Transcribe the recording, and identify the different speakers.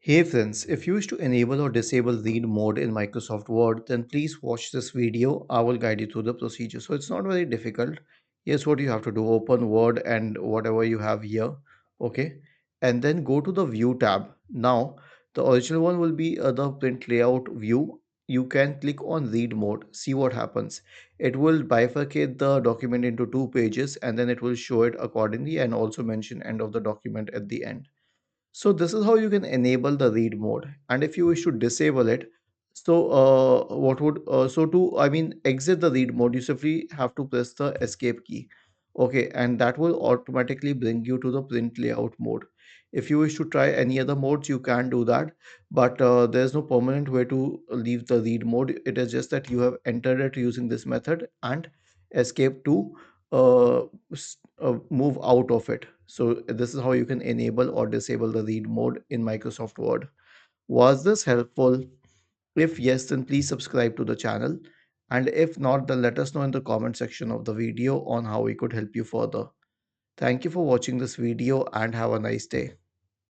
Speaker 1: Hey friends, if you wish to enable or disable read mode in Microsoft Word, then please watch this video. I will guide you through the procedure. So it's not very difficult. Here's what you have to do. Open Word and whatever you have here. Okay. And then go to the View tab. Now, the original one will be the print layout view. You can click on read mode. See what happens. It will bifurcate the document into two pages and then it will show it accordingly and also mention end of the document at the end. So this is how you can enable the read mode. And if you wish to disable it, so what would so to I mean exit the read mode, you simply have to press the escape key. Okay, and that will automatically bring you to the print layout mode. If you wish to try any other modes, you can do that, but there's no permanent way to leave the read mode. It is just that you have entered it using this method and escape to move out of it. So this is how you can enable or disable the read mode in Microsoft Word. Was this helpful? If yes, then please subscribe to the channel. And if not, then let us know in the comment section of the video on how we could help you further. Thank you for watching this video and have a nice day.